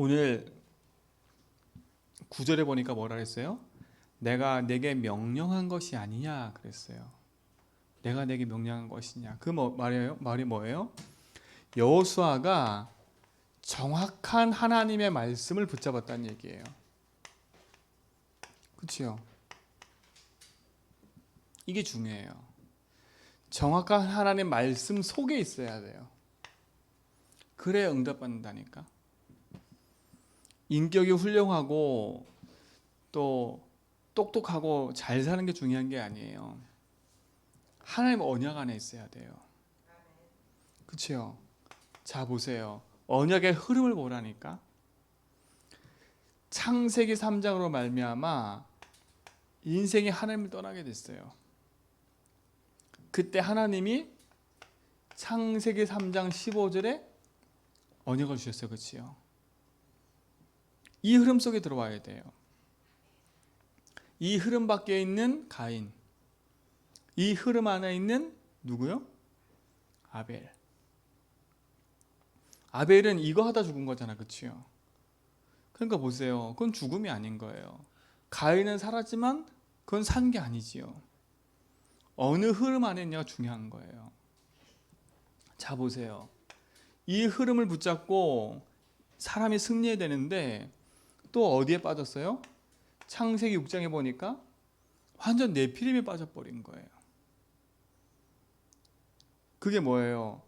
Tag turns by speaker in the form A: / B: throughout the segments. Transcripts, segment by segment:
A: 오늘 9절에 보니까 뭐라 그랬어요? 내가 내게 명령한 것이 아니냐 그랬어요. 내가 내게 명령한 것이냐. 말이 뭐예요? 여호수아가 정확한 하나님의 말씀을 붙잡았다는 얘기예요. 그렇죠? 이게 중요해요. 정확한 하나님 말씀 속에 있어야 돼요. 그래야 응답받는다니까. 인격이 훌륭하고 또 똑똑하고 잘 사는 게 중요한 게 아니에요. 하나님 언약 안에 있어야 돼요. 그렇죠? 자 보세요. 언약의 흐름을 보라니까. 창세기 3장으로 말미암아 인생이 하나님을 떠나게 됐어요. 그때 하나님이 창세기 3장 15절에 언약을 주셨어요. 그렇죠? 이 흐름 속에 들어와야 돼요. 이 흐름 밖에 있는 가인, 이 흐름 안에 있는 누구요? 아벨. 아벨은 이거 하다 죽은 거잖아. 그렇죠? 그러니까 보세요. 그건 죽음이 아닌 거예요. 가인은 살았지만 그건 산 게 아니지요. 어느 흐름 안에 있냐가 중요한 거예요. 자 보세요. 이 흐름을 붙잡고 사람이 승리해야 되는데 또 어디에 빠졌어요? 창세기 6장에 보니까 완전 네피림에 빠져버린 거예요. 그게 뭐예요?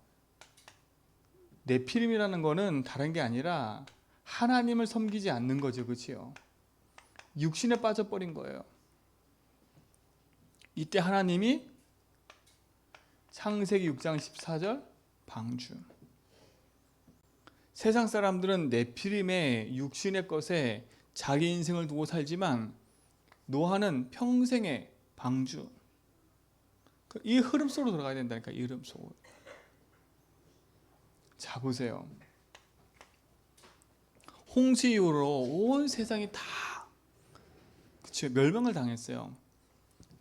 A: 네피림이라는 거는 다른 게 아니라 하나님을 섬기지 않는 거죠. 그렇죠? 육신에 빠져버린 거예요. 이때 하나님이 창세기 6장 14절 방주. 세상 사람들은 네피림의 육신의 것에 자기 인생을 두고 살지만 노아는 평생의 방주. 이 흐름 속으로 들어가야 된다니까. 이 흐름 속으로. 자 보세요. 홍수 이후로 온 세상이 다 그쵸, 멸망을 당했어요.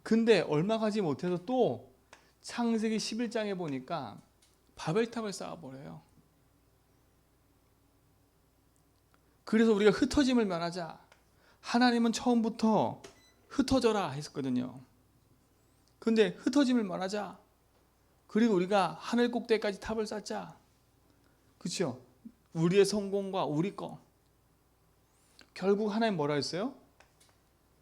A: 근데 얼마 가지 못해서 또 창세기 11장에 보니까 바벨탑을 쌓아버려요. 그래서 우리가 흩어짐을 면하자. 하나님은 처음부터 흩어져라 했었거든요. 근데 흩어짐을 면하자. 그리고 우리가 하늘 꼭대기까지 탑을 쌓자. 그렇죠? 우리의 성공과 우리 거. 결국 하나님 뭐라 했어요?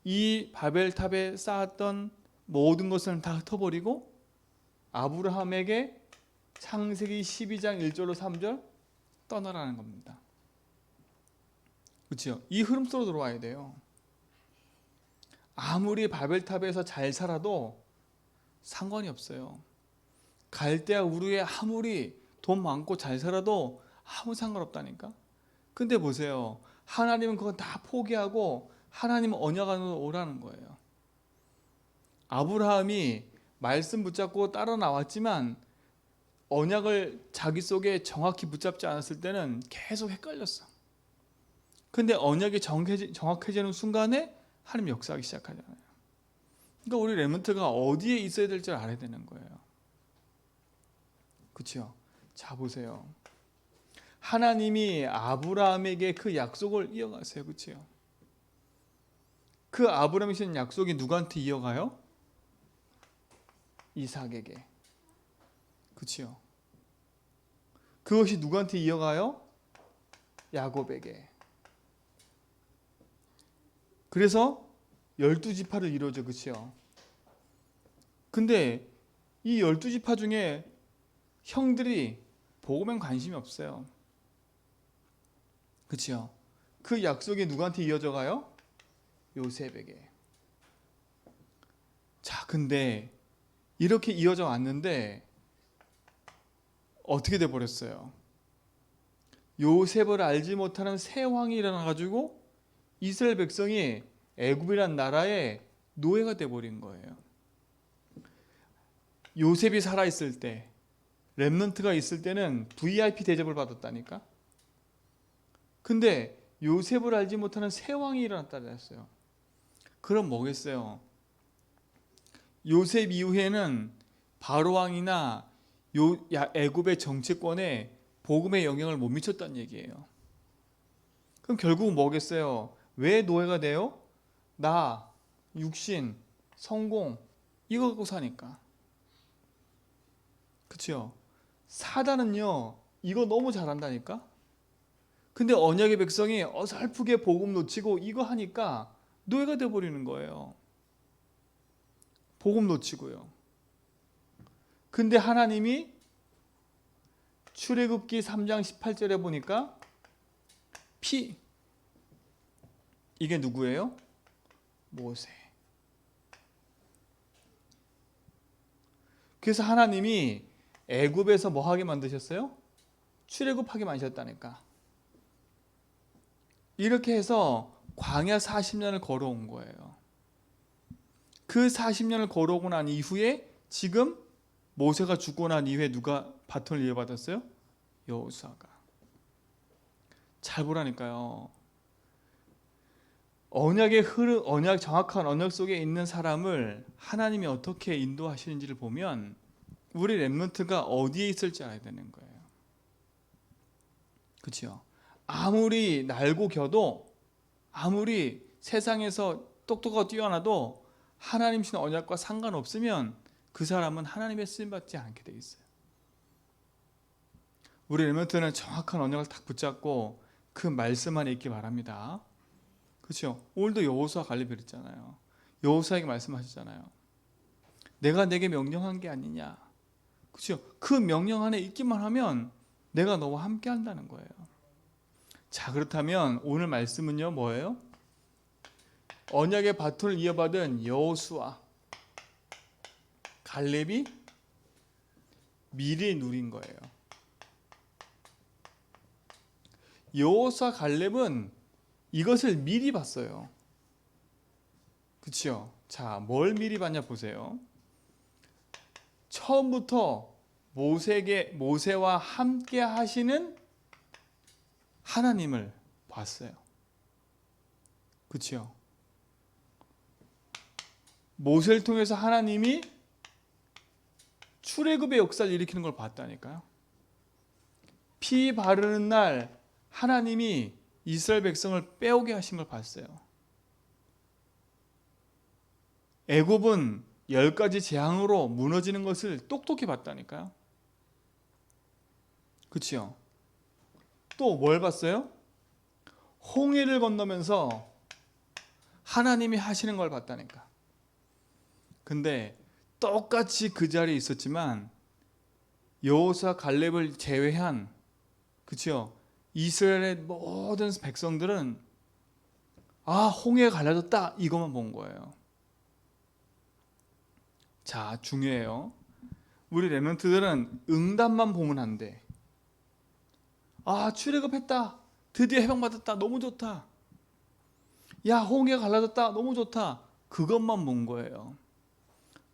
A: 이 바벨탑에 쌓았던 모든 것을 다 흩어버리고 아브라함에게 창세기 12장 1절로 3절 떠나라는 겁니다. 그렇죠? 이 흐름 속으로 들어와야 돼요. 아무리 바벨탑에서 잘 살아도 상관이 없어요. 갈대아 우르에 아무리 돈 많고 잘 살아도 아무 상관없다니까. 근데 보세요. 하나님은 그건 다 포기하고 하나님 언약 안으로 오라는 거예요. 아브라함이 말씀 붙잡고 따라 나왔지만 언약을 자기 속에 정확히 붙잡지 않았을 때는 계속 헷갈렸어. 근데 언약이 정확해지는 순간에 하나님 역사하기 시작하잖아요. 그러니까 우리 렘넌트가 어디에 있어야 될 줄 알아야 되는 거예요. 그렇죠? 자 보세요. 하나님이 아브라함에게 그 약속을 이어가세요. 그렇죠? 그 아브라함이 주신 약속이 누구한테 이어가요? 이삭에게. 그렇죠? 그것이 누구한테 이어가요? 야곱에게. 그래서 12지파를 이루어져. 그렇죠? 근데 이 12지파 중에 형들이 복음엔 관심이 없어요. 그렇죠? 그 약속이 누구한테 이어져 가요? 요셉에게. 자, 근데 이렇게 이어져 왔는데 어떻게 돼 버렸어요? 요셉을 알지 못하는 새 왕이 일어나 가지고 이스라엘 백성이 애굽이란 나라의 노예가 돼 버린 거예요. 요셉이 살아 있을 때, 렘넌트가 있을 때는 VIP 대접을 받았다니까. 근데 요셉을 알지 못하는 새 왕이 일어났다 그랬어요. 그럼 뭐겠어요? 요셉 이후에는 바로 왕이나 애굽의 정치권에 복음의 영향을 못 미쳤다는 얘기예요. 그럼 결국은 뭐겠어요? 왜 노예가 돼요? 나, 육신, 성공 이거 갖고 사니까. 그렇죠? 사단은요 이거 너무 잘한다니까. 근데 언약의 백성이 어설프게 복음 놓치고 이거 하니까 노예가 돼버리는 거예요. 복음 놓치고요. 근데 하나님이 출애굽기 3장 18절에 보니까 이게 누구예요? 모세. 그래서 하나님이 애굽에서 뭐 하게 만드셨어요? 출애굽하게 만드셨다니까. 이렇게 해서 광야 40년을 걸어온 거예요. 그 40년을 걸어오고 난 이후에 지금 모세가 죽고 난 이후에 누가 바톤을 이어받았어요? 여호수아가. 잘 보라니까요. 정확한 언약 속에 있는 사람을 하나님이 어떻게 인도하시는지를 보면 우리 렘넌트가 어디에 있을지 알아야 되는 거예요. 그렇죠? 아무리 날고 겨도, 아무리 세상에서 똑똑하고 뛰어나도 하나님 주신 언약과 상관없으면 그 사람은 하나님의 쓰임받지 않게 돼 있어요. 우리 렘넌트는 정확한 언약을 딱 붙잡고 그 말씀 안에 있기 바랍니다. 그렇죠? 오늘도 여호수아 갈렙이 그랬잖아요. 여호수아에게 말씀하셨잖아요. 내가 내게 명령한 게 아니냐. 그렇죠? 그 명령 안에 있기만 하면 내가 너와 함께 한다는 거예요. 자, 그렇다면 오늘 말씀은요 뭐예요? 언약의 바톤을 이어받은 여호수아 갈렙이 미리 누린 거예요. 여호수아 갈렙은 이것을 미리 봤어요. 그렇죠? 자, 뭘 미리 봤냐 보세요. 처음부터 모세와 함께 하시는 하나님을 봤어요. 그렇죠? 모세를 통해서 하나님이 출애굽의 역사를 일으키는 걸 봤다니까요. 피 바르는 날 하나님이 이스라엘 백성을 빼오게 하신 걸 봤어요. 애굽은 10가지 재앙으로 무너지는 것을 똑똑히 봤다니까요. 그렇죠? 또 뭘 봤어요? 홍해를 건너면서 하나님이 하시는 걸 봤다니까. 근데 똑같이 그 자리에 있었지만 여호수아 갈렙을 제외한, 그렇죠? 이스라엘의 모든 백성들은 홍해가 갈라졌다 이것만 본 거예요. 자, 중요해요. 우리 렘넌트들은 응답만 보면 안 돼. 출애굽했다, 드디어 해방받았다, 너무 좋다. 야, 홍해가 갈라졌다, 너무 좋다. 그것만 본 거예요.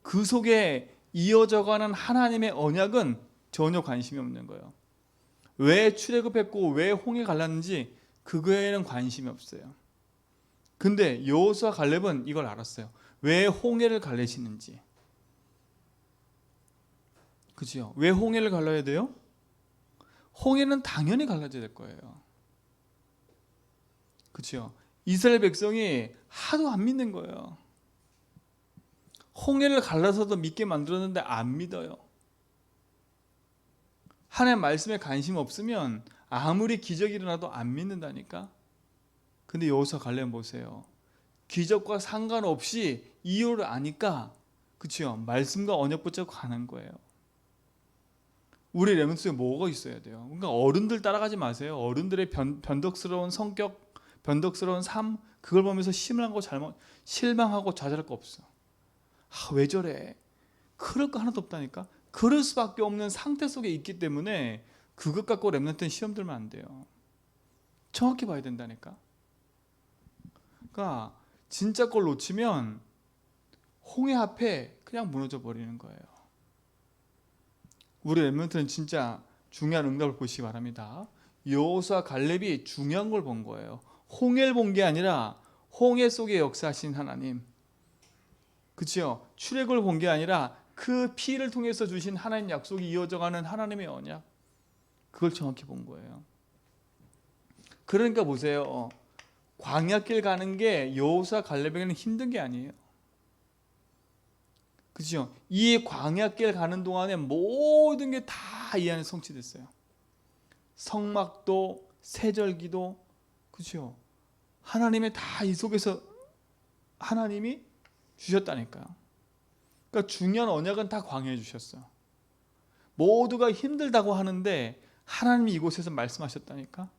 A: 그 속에 이어져가는 하나님의 언약은 전혀 관심이 없는 거예요. 왜 출애굽했고 왜 홍해 갈랐는지 그거에는 관심이 없어요. 근데 여호수아 갈렙은 이걸 알았어요. 왜 홍해를 갈래시는지. 그죠? 왜 홍해를 갈라야 돼요? 홍해는 당연히 갈라져야 될 거예요. 그죠? 이스라엘 백성이 하도 안 믿는 거예요. 홍해를 갈라서도 믿게 만들었는데 안 믿어요. 하나님 말씀에 관심 없으면 아무리 기적이 일어나도 안 믿는다니까. 근데 여호수아 갈렙 보세요. 기적과 상관없이 이유를 아니까, 그렇죠? 말씀과 언약 붙잡고 가는 거예요. 우리 렘넌트에 뭐가 있어야 돼요? 그러니까 어른들 따라가지 마세요. 어른들의 변덕스러운 성격, 변덕스러운 삶, 그걸 보면서 실망하고 좌절할 거 없어. 왜 저래? 그럴 거 하나도 없다니까. 그럴 수밖에 없는 상태 속에 있기 때문에 그것 갖고 렘넌트는 시험 들면 안 돼요. 정확히 봐야 된다니까. 그러니까 진짜 걸 놓치면 홍해 앞에 그냥 무너져 버리는 거예요. 우리 렘넌트는 진짜 중요한 응답을 보시기 바랍니다. 여호수아 갈렙이 중요한 걸 본 거예요. 홍해를 본 게 아니라 홍해 속에 역사하신 하나님. 그렇죠? 출애굽을 본 게 아니라 그 피를 통해서 주신 하나님 약속이 이어져가는 하나님의 언약. 그걸 정확히 본 거예요. 그러니까 보세요. 광야길 가는 게 여호수아 갈렙에게는 힘든 게 아니에요. 그죠? 이 광야길 가는 동안에 모든 게 다 이 안에 성취됐어요. 성막도 세절기도 그죠? 하나님의 다 이 속에서 하나님이 주셨다니까요. 그러니까 중요한 언약은 다 광야에 주셨어요. 모두가 힘들다고 하는데 하나님이 이곳에서 말씀하셨다니까.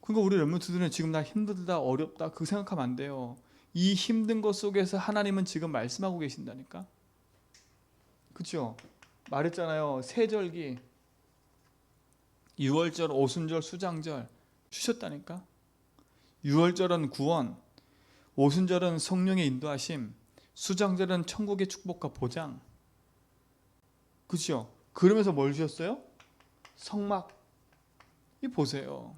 A: 그러니까 우리 렘넌트들은 지금 나 힘들다 어렵다 그 생각하면 안 돼요. 이 힘든 것 속에서 하나님은 지금 말씀하고 계신다니까. 그렇죠? 말했잖아요. 세절기, 유월절, 오순절, 수장절 주셨다니까. 유월절은 구원, 오순절은 성령의 인도하심, 수장절은 천국의 축복과 보장. 그렇죠? 그러면서 뭘 주셨어요? 성막. 이 보세요.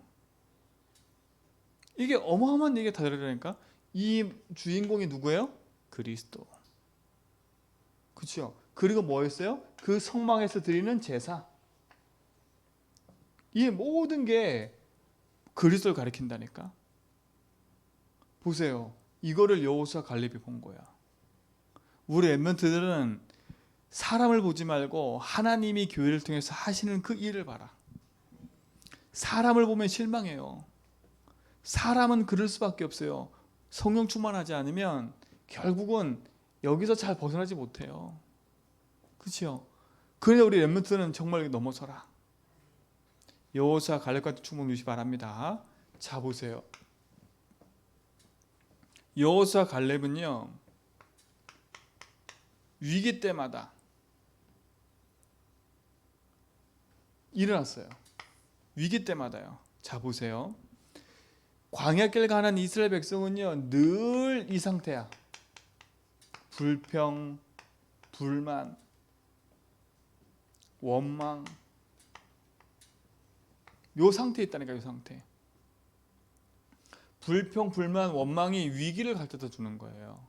A: 이게 어마어마한 얘기가 다 들어가니까. 이 주인공이 누구예요? 그리스도. 그렇죠? 그리고 뭐였어요? 그 성막에서 드리는 제사. 이 모든 게 그리스도를 가리킨다니까. 보세요. 이거를 여호수아 갈렙이 본 거야. 우리 렘넌트들은 사람을 보지 말고 하나님이 교회를 통해서 하시는 그 일을 봐라. 사람을 보면 실망해요. 사람은 그럴 수밖에 없어요. 성령 충만하지 않으면 결국은 여기서 잘 벗어나지 못해요. 그렇죠? 그래야 우리 렘넌트는 정말 넘어서라. 여호수아 갈렙과 충만 주시 바랍니다. 자 보세요. 여호수아 갈렙은요 위기 때마다 일어났어요. 위기 때마다요. 자 보세요. 광야길 가는 이스라엘 백성은요 늘 이 상태야. 불평, 불만, 원망 요 상태에 있다니까. 요 상태. 불평, 불만, 원망이 위기를 가져다 주는 거예요.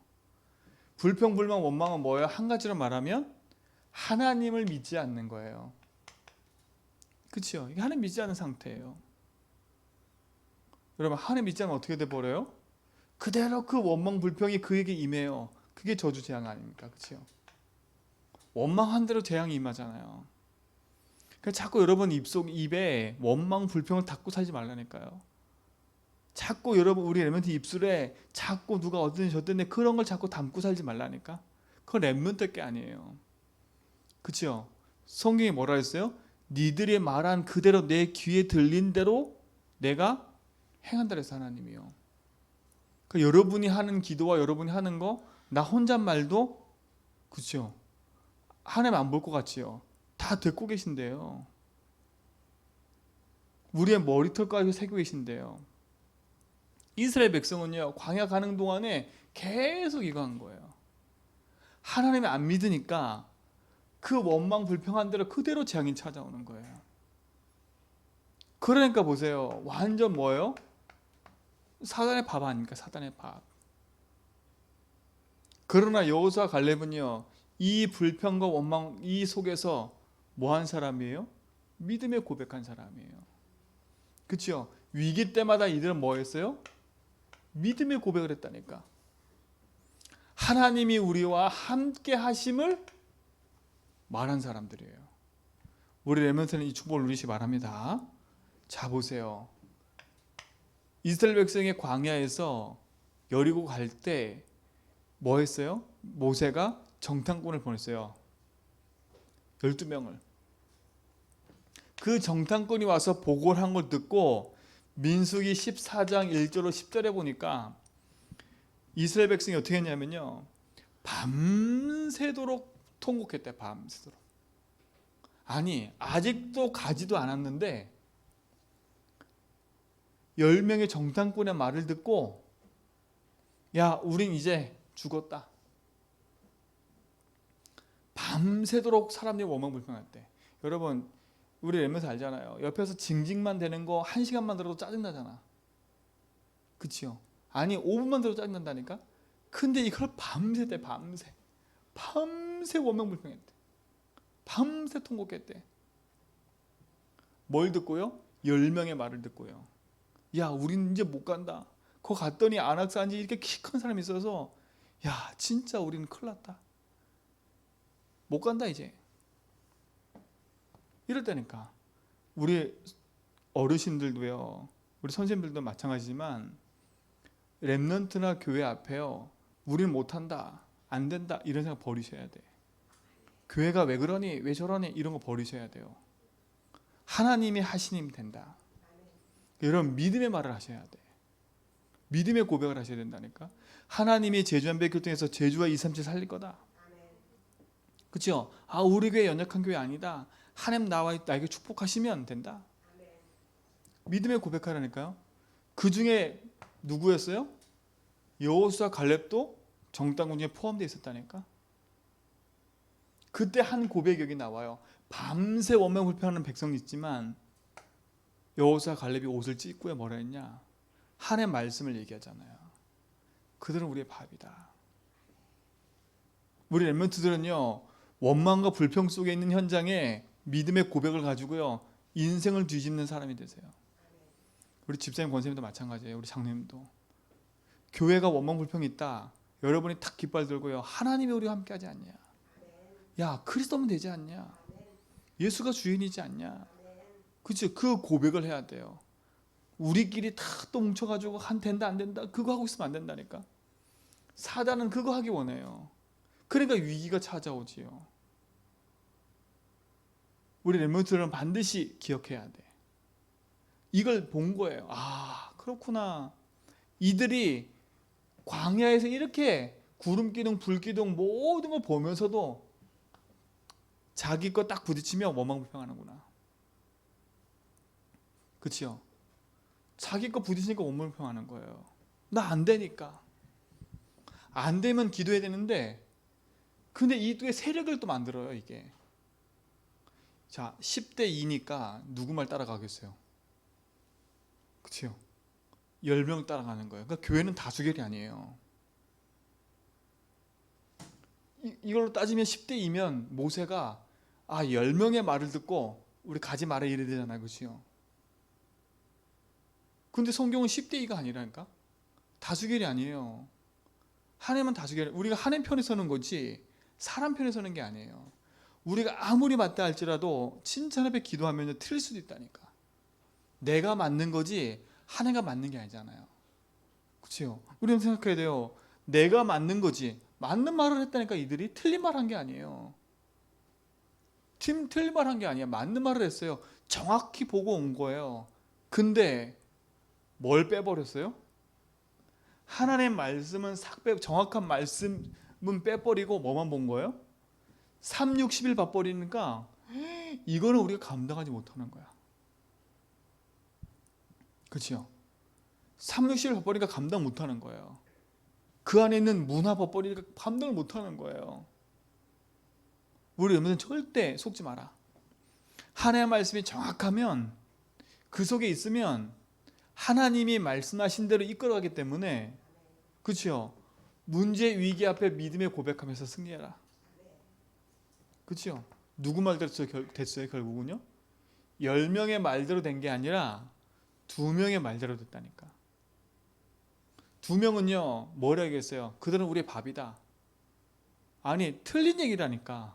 A: 불평, 불만, 원망은 뭐예요? 한 가지로 말하면 하나님을 믿지 않는 거예요. 그렇죠? 이게 하나님 믿지 않는 상태예요. 여러분 하나님 믿지 않으면 어떻게 돼버려요? 그대로 그 원망, 불평이 그에게 임해요. 그게 저주 재앙 아닙니까? 그렇죠? 원망한 대로 재앙이 임하잖아요. 그러니까 자꾸 여러분 입에 원망, 불평을 닫고 살지 말라니까요. 자꾸 여러분 우리 렘넌트 입술에 자꾸 누가 어떤 저랬네 그런 걸 자꾸 담고 살지 말라니까. 그건 렘넌트 게 아니에요. 그렇죠? 성경이 뭐라 했어요? 니들이 말한 그대로 내 귀에 들린 대로 내가 행한다 그래서 하나님이요. 그러니까 여러분이 하는 기도와 여러분이 하는 거 나 혼잣말도 그렇죠? 하나님 안 볼 것 같지요? 다 듣고 계신데요. 우리의 머리털까지 새고 계신데요. 이스라엘 백성은요 광야 가는 동안에 계속 이거 한 거예요. 하나님을 안 믿으니까 그 원망 불평한 대로 그대로 재앙이 찾아오는 거예요. 그러니까 보세요. 완전 뭐예요? 사단의 밥 아닙니까? 사단의 밥. 그러나 여호수아 갈렙은요 이 불평과 원망 이 속에서 뭐 한 사람이에요? 믿음의 고백한 사람이에요. 그렇죠? 위기 때마다 이들은 뭐 했어요? 믿음의 고백을 했다니까. 하나님이 우리와 함께 하심을 말한 사람들이에요. 우리 렘넌트는 이 축복을 누리시기 바랍니다. 자 보세요. 이스라엘 백성의 광야에서 여리고 갈 때 뭐 했어요? 모세가 정탐꾼을 보냈어요. 12명을. 그 정탐꾼이 와서 보고를 한 걸 듣고 민수기 14장 1절로 10절에 보니까 이스라엘 백성이 어떻게 했냐면요. 밤새도록 통곡했대. 밤새도록. 아니 아직도 가지도 않았는데 10명의 정탐꾼의 말을 듣고 야 우린 이제 죽었다. 밤새도록 사람들이 원망불평했대. 여러분 우리 렘넌트 알잖아요. 옆에서 징징만 되는 거 1시간만 들어도 짜증나잖아. 그치요? 아니 5분만 들어도 짜증난다니까. 근데 이걸 밤새대. 밤새 원망불평했대. 밤새 통곡했대. 뭘 듣고요? 10명의 말을 듣고요. 야, 우린 이제 못 간다. 거 갔더니 안악산지 이렇게 키 큰 사람이 있어서 야, 진짜 우리는 큰일 났다. 못 간다 이제. 이럴 때니까 우리 어르신들도요, 우리 선생님들도 마찬가지지만 렘넌트나 교회 앞에요, 우리는 못한다, 안 된다 이런 생각 버리셔야 돼. 교회가 왜 그러니, 왜 저러니 이런 거 버리셔야 돼요. 하나님이 하시면 된다. 여러분 믿음의 말을 하셔야 돼. 믿음의 고백을 하셔야 된다니까. 하나님이 제주한배 교통에서 제주와 237 살릴 거다. 그렇죠? 아, 우리 교회 연약한 교회 아니다. 하나님 나에게 축복하시면 된다. 믿음의 고백하라니까요. 그 중에 누구였어요? 여호수아 갈렙도 정탐꾼 중에 포함되어 있었다니까. 그때 한 고백이 여기 나와요. 밤새 원망불평하는 백성이 있지만 여호수아 갈렙이 옷을 찢고요 뭐라 했냐? 하나님의 말씀을 얘기하잖아요. 그들은 우리의 밥이다. 우리 렘넌트들은요, 원망과 불평 속에 있는 현장에 믿음의 고백을 가지고요 인생을 뒤집는 사람이 되세요. 우리 집사님, 권사님도 마찬가지예요. 우리 장로님도. 교회가 원망 불평이 있다, 여러분이 탁 깃발 들고요, 하나님이 우리와 함께 하지 않냐, 야 그리스도면 되지 않냐, 예수가 주인이지 않냐, 그치? 그 고백을 해야 돼요. 우리끼리 다 또 뭉쳐가지고 한 된다 안 된다 그거 하고 있으면 안 된다니까. 사단은 그거 하기 원해요. 그러니까 위기가 찾아오지요. 우리 렘넌트들은 반드시 기억해야 돼. 이걸 본 거예요. 아, 그렇구나. 이들이 광야에서 이렇게 구름 기둥, 불 기둥 모든 걸 보면서도 자기 거 딱 부딪히며 원망불평하는구나. 그치요? 자기 거 부딪히니까 원망불평하는 거예요. 나 안 되니까. 안 되면 기도해야 되는데, 근데 이게 세력을 또 만들어요, 이게. 자, 10대 2니까 누구 말 따라가겠어요? 그치요? 10명 따라가는 거예요. 그러니까 교회는 다수결이 아니에요. 이걸로 따지면 10대 2면 모세가 10명의 말을 듣고 우리 가지 말아 이래야 되잖아요. 그치요? 근데 성경은 10대 2가 아니라니까? 다수결이 아니에요. 하나님은 다수결, 우리가 하나님 편에 서는 거지 사람 편에 서는 게 아니에요. 우리가 아무리 맞다 할지라도 칭찬 앞에 기도하면 틀릴 수도 있다니까. 내가 맞는 거지 하나님가 맞는 게 아니잖아요. 그렇죠? 우리는 생각해야 돼요. 내가 맞는 거지 맞는 말을 했다니까. 이들이 틀린 말 한 게 아니에요. 틀린 말 한 게 아니야. 맞는 말을 했어요. 정확히 보고 온 거예요. 근데 뭘 빼버렸어요? 하나님의 말씀은 정확한 말씀은 빼버리고 뭐만 본 거예요? 3, 6, 10일 봐버리니까 이거는 우리가 감당하지 못하는 거야. 그렇죠? 3, 6, 10일 봐버리니까 감당 못하는 거예요. 그 안에 있는 문화 봐버리니까 감당을 못하는 거예요. 우리 여러분은 절대 속지 마라. 하나님의 말씀이 정확하면, 그 속에 있으면 하나님이 말씀하신 대로 이끌어가기 때문에, 그렇죠? 문제 위기 앞에 믿음의 고백하면서 승리해라. 그렇죠? 누구 말대로 됐어요? 결국은요 10명의 말대로 된 게 아니라 2명의 말대로 됐다니까. 2명은요 뭐라 하겠어요? 그들은 우리의 밥이다. 아니, 틀린 얘기라니까.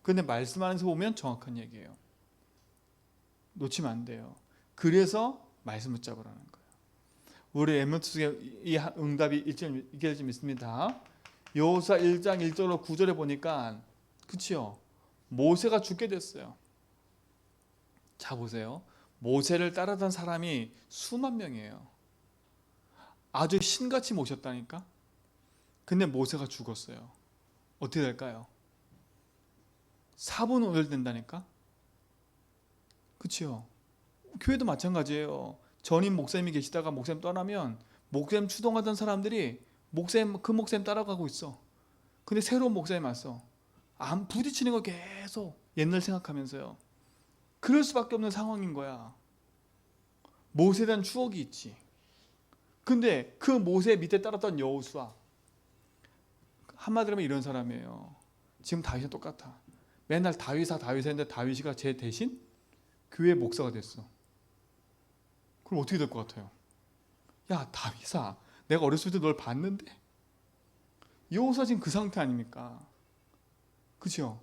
A: 근데 말씀하면서 보면 정확한 얘기예요. 놓치면 안 돼요. 그래서 말씀 붙잡으라는 거예요. 우리 렘넌트 중에 이 응답이 있게 좀 있습니다. 여호수아 1장 1절로 9절에 보니까, 그치요? 모세가 죽게 됐어요. 자, 보세요. 모세를 따르던 사람이 수만 명이에요. 아주 신같이 모셨다니까. 근데 모세가 죽었어요. 어떻게 될까요? 4분 5일 된다니까. 그치요? 교회도 마찬가지예요. 전임 목사님이 계시다가 목사님 떠나면 목사님 추동하던 사람들이 그 목사님 따라가고 있어. 근데 새로운 목사님 왔어. 안 부딪히는 거 계속 옛날 생각하면서요. 그럴 수밖에 없는 상황인 거야. 모세에 대한 추억이 있지. 근데 그 모세 밑에 따랐던 여호수아, 한마디로 하면 이런 사람이에요. 지금 다윗이랑 똑같아. 맨날 다윗 했는데 다윗이가 제 대신 교회 목사가 됐어. 그럼 어떻게 될 것 같아요? 야 다윗아, 내가 어렸을 때 널 봤는데. 여호수아 지금 그 상태 아닙니까? 그죠?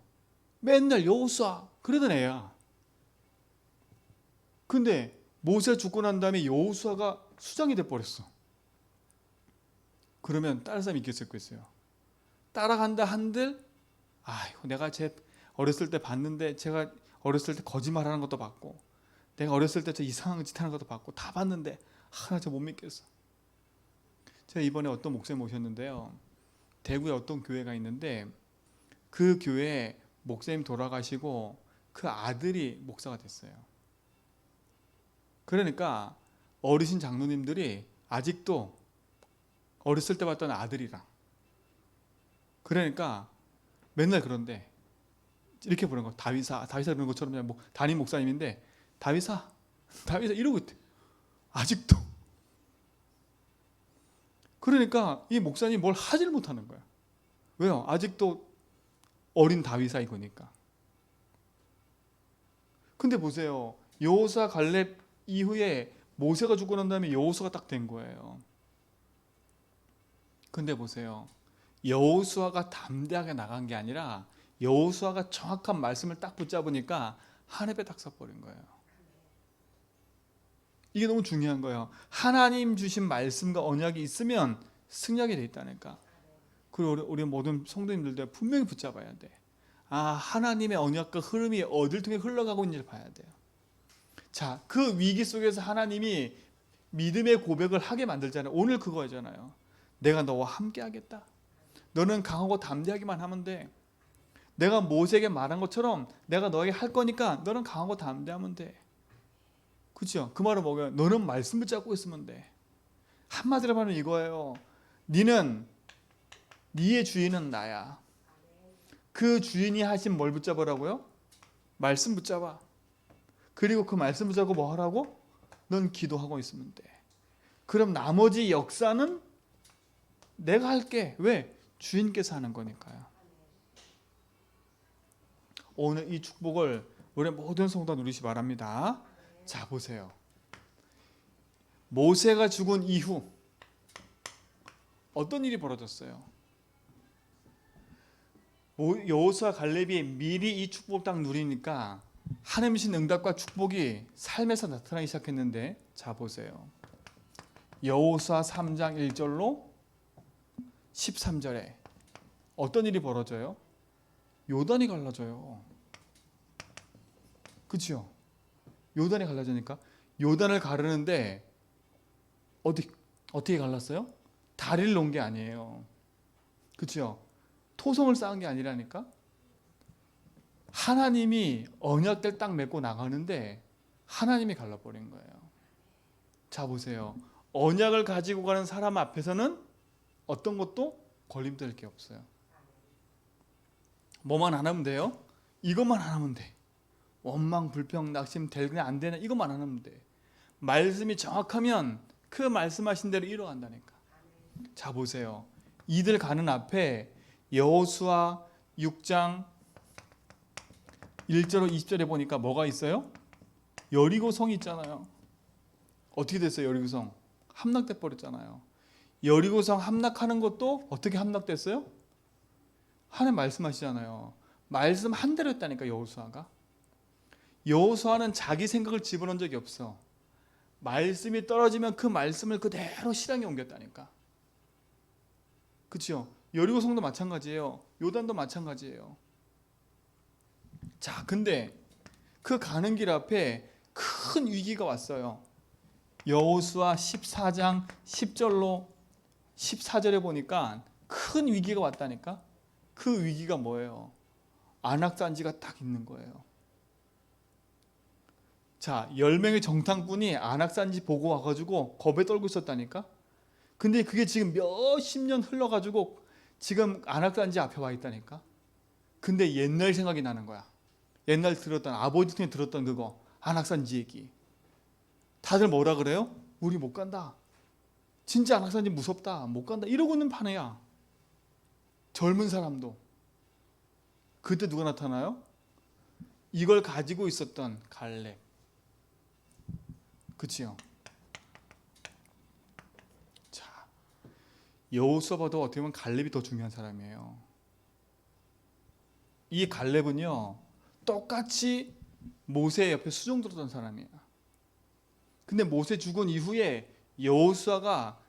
A: 맨날 여호수아 그러던 애야. 근데 모세 죽고 난 다음에 여호수아가 수장이 돼 버렸어. 그러면 다른 사람이 있겠어요? 따라간다 한들, 아이고 내가 제 어렸을 때 봤는데, 제가 어렸을 때 거짓말하는 것도 봤고, 내가 어렸을 때 저 이상한 짓 하는 것도 봤고 다 봤는데 하나 저 못 믿겠어. 제가 이번에 어떤 목사님 오셨는데요, 대구에 어떤 교회가 있는데 그 교회 목사님 돌아가시고 그 아들이 목사가 됐어요. 그러니까 어르신 장로님들이 아직도 어렸을 때 봤던 아들이랑, 그러니까 맨날 그런데 이렇게 부르는 거, 다윗아 그러는 것처럼 그냥 뭐 담임 목사님인데 다윗아 이러고 있대. 아직도. 그러니까 이 목사님 뭘 하질 못하는 거야. 왜요? 아직도 어린 다윗아 이거니까. 근데 보세요, 여호수아 갈렙 이후에 모세가 죽고 난 다음에 여호수아가 딱 된 거예요. 근데 보세요, 여호수아가 담대하게 나간 게 아니라 여호수아가 정확한 말씀을 딱 붙잡으니까 한 해배 딱 써버린 거예요. 이게 너무 중요한 거예요. 하나님 주신 말씀과 언약이 있으면 승리하게 돼 있다니까. 그리고 우리 모든 성도님들도 분명히 붙잡아야 돼. 아, 하나님의 언약과 흐름이 어딜 통해 흘러가고 있는지를 봐야 돼요. 자, 그 위기 속에서 하나님이 믿음의 고백을 하게 만들잖아요. 오늘 그거잖아요. 내가 너와 함께 하겠다. 너는 강하고 담대하기만 하면 돼. 내가 모세에게 말한 것처럼 내가 너에게 할 거니까 너는 강하고 담대하면 돼. 그렇죠? 그 말은 뭐예요? 너는 말씀 붙잡고 있으면 돼. 한마디로 말하면 이거예요. 니는, 니의 주인은 나야. 그 주인이 하신 뭘 붙잡으라고요? 말씀 붙잡아. 그리고 그 말씀 붙잡고 뭐 하라고? 넌 기도하고 있으면 돼. 그럼 나머지 역사는 내가 할게. 왜? 주인께서 하는 거니까요. 오늘 이 축복을 우리 모든 성도 누리시 바랍니다. 자, 보세요. 모세가 죽은 이후 어떤 일이 벌어졌어요? 여호수아 갈렙이 미리 이 축복을 딱 누리니까 하나님 신 응답과 축복이 삶에서 나타나기 시작했는데, 자 보세요. 여호수아 3장 1절로 13절에 어떤 일이 벌어져요? 요단이 갈라져요. 그렇죠? 요단이 갈라지니까 요단을 가르는데 어떻게 갈랐어요? 다리를 놓은 게 아니에요. 그렇죠? 토성을 쌓은 게 아니라니까. 하나님이 언약들 딱 맺고 나가는데 하나님이 갈라버린 거예요. 자 보세요. 언약을 가지고 가는 사람 앞에서는 어떤 것도 걸림돌 게 없어요. 뭐만 안 하면 돼요? 이것만 안 하면 돼. 원망, 불평, 낙심, 대그냥 안 되는 이것만 안 하면 돼. 말씀이 정확하면 그 말씀하신 대로 이뤄간다니까. 자 보세요. 이들 가는 앞에 여호수아 6장 1절로 20절에 보니까 뭐가 있어요? 여리고성이 있잖아요. 어떻게 됐어요? 여리고성 함락돼 버렸잖아요. 여리고성 함락하는 것도 어떻게 함락됐어요? 하나님 말씀하시잖아요. 말씀 한 대로 했다니까. 여호수아는 자기 생각을 집어넣은 적이 없어. 말씀이 떨어지면 그 말씀을 그대로 실행에 옮겼다니까. 그렇죠? 여리고성도 마찬가지예요. 요단도 마찬가지예요. 자, 근데 그 가는 길 앞에 큰 위기가 왔어요. 여호수아 14장 10절로 14절에 보니까 큰 위기가 왔다니까. 그 위기가 뭐예요? 안악산지가 딱 있는 거예요. 자, 10명의 정탐꾼이 안악산지 보고 와가지고 겁에 떨고 있었다니까. 근데 그게 지금 몇십 년 흘러가지고 지금 안악산지 앞에 와 있다니까. 근데 옛날 생각이 나는 거야. 옛날 들었던, 아버지 통해 들었던 그거 안악산지 얘기. 다들 뭐라 그래요? 우리 못 간다. 진짜 안악산지 무섭다. 못 간다. 이러고 있는 판이야. 젊은 사람도. 그때 누가 나타나요? 이걸 가지고 있었던 갈렙. 그치요? 여호수아보다 어떻게 보면 갈렙이 더 중요한 사람이에요. 이 갈렙은요 똑같이 모세 옆에 수종 들었던 사람이에요. 근데 모세 죽은 이후에 여호수아가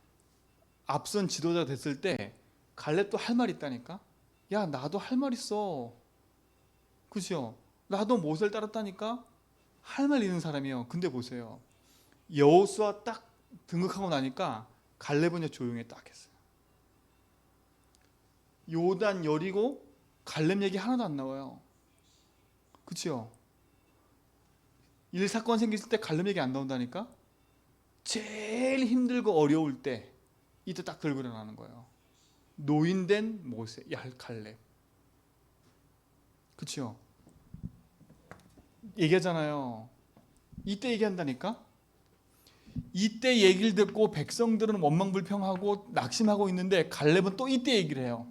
A: 앞선 지도자 됐을 때 갈렙도 할 말 있다니까. 야, 나도 할 말 있어. 그죠? 나도 모세를 따랐다니까. 할 말 있는 사람이에요. 근데 보세요. 여호수아 딱 등극하고 나니까 갈렙은 조용히 딱 했어요. 요단 여리고 갈렙 얘기 하나도 안 나와요. 그렇죠? 일 사건 생겼을 때 갈렙 얘기 안 나온다니까. 제일 힘들고 어려울 때 이때 딱 들고 일어나는 거예요. 노인된 모세, 갈렙. 그렇죠? 얘기하잖아요. 이때 얘기한다니까. 이때 얘기를 듣고 백성들은 원망불평하고 낙심하고 있는데 갈렙은 또 이때 얘기를 해요.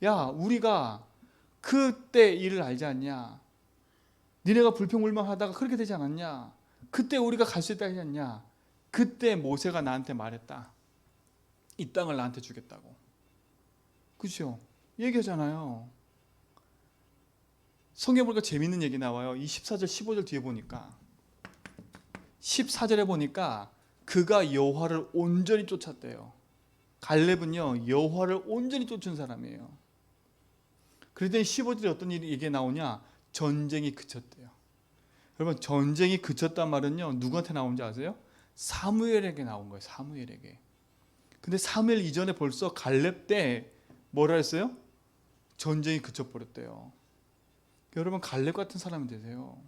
A: 야, 우리가 그때 일을 알지 않냐? 니네가 불평불만하다가 그렇게 되지 않았냐? 그때 우리가 갈 수 있다 하지 않냐? 그때 모세가 나한테 말했다. 이 땅을 나한테 주겠다고. 그렇죠? 얘기하잖아요. 성경에 보니까 재밌는 얘기 나와요. 이 14절 15절 뒤에 보니까 14절에 보니까 그가 여호와를 온전히 쫓았대요. 갈렙은요 여호와를 온전히 쫓은 사람이에요. 그랬더니 15절에 어떤 얘기가 나오냐? 전쟁이 그쳤대요. 여러분, 전쟁이 그쳤단 말은요 누구한테 나온지 아세요? 사무엘에게 나온 거예요. 사무엘에게. 근데 사무엘 이전에 벌써 갈렙 때 뭐라 했어요? 전쟁이 그쳐버렸대요. 여러분, 갈렙 같은 사람이 되세요.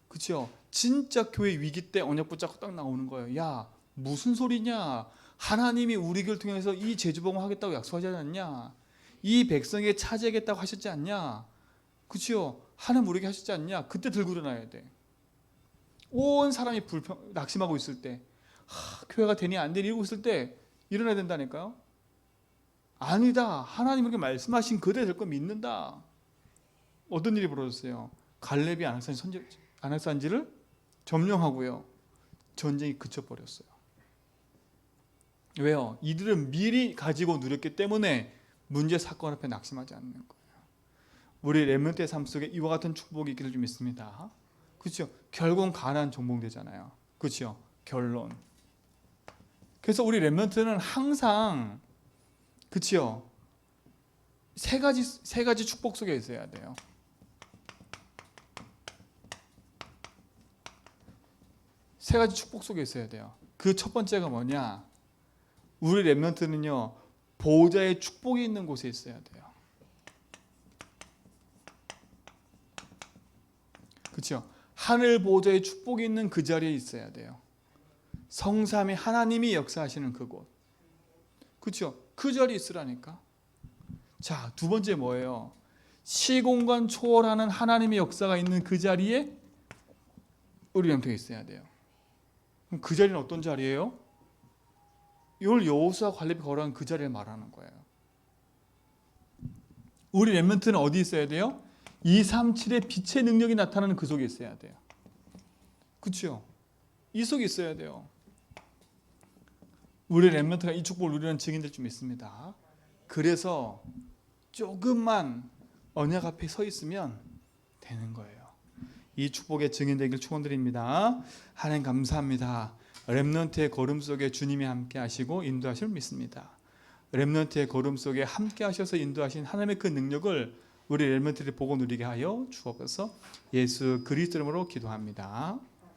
A: 그렇죠? 진짜 교회 위기 때 언약 붙잡고 딱 나오는 거예요. 야, 무슨 소리냐? 하나님이 우리 교회를 통해서 이 제주봉을 하겠다고 약속하지 않았냐? 이 백성에게 차지하겠다고 하셨지 않냐? 그렇죠? 하나님 우리에게 하셨지 않냐? 그때 들고 일어나야 돼. 온 사람이 낙심하고 있을 때, 교회가 되니 안 되니 이러고 있을 때 일어나야 된다니까요. 아니다. 하나님 우리에게 말씀하신 그대로 될 거 믿는다. 어떤 일이 벌어졌어요? 갈렙이 아낙산지를 점령하고요. 전쟁이 그쳐버렸어요. 왜요? 이들은 미리 가지고 누렸기 때문에 문제 사건 앞에 낙심하지 않는 거예요. 우리 렘넌트의 삶 속에 이와 같은 축복이 있기를 좀 믿습니다. 그렇죠? 결국은 가나안 정복되잖아요. 그렇죠? 결론. 그래서 우리 렘넌트는 항상 그렇죠? 세 가지 축복 속에 있어야 돼요. 세 가지 축복 속에 있어야 돼요. 그 첫 번째가 뭐냐? 우리 렘넌트는요 보호자의 축복이 있는 곳에 있어야 돼요. 그렇죠? 하늘 보호자의 축복이 있는 그 자리에 있어야 돼요. 성삼위 하나님이 역사하시는 그곳. 그렇죠? 그 자리에 있으라니까. 자, 두 번째 뭐예요? 시공간 초월하는 하나님의 역사가 있는 그 자리에 우리 렘넌트가 있어야 돼요. 그럼 그 자리는 어떤 자리예요? 이걸 여호수아 갈렙이 걸어간 그 자리를 말하는 거예요. 우리 렘넌트는 어디 있어야 돼요? 237의 빛의 능력이 나타나는 그 속에 있어야 돼요. 그렇죠? 이 속에 있어야 돼요. 우리 렘넌트가 이 축복을 누리는 증인들 좀 있습니다. 그래서 조금만 언약 앞에 서 있으면 되는 거예요. 이 축복의 증인되길 축원드립니다. 하나님 감사합니다. 렘넌트의 걸음 속에 주님이 함께 하시고 인도하실 믿습니다. 렘넌트의 걸음 속에 함께 하셔서 인도하신 하나님의 그 능력을 우리 렘넌트들이 보고 누리게 하여 주옵소서. 예수 그리스도 이름으로 기도합니다.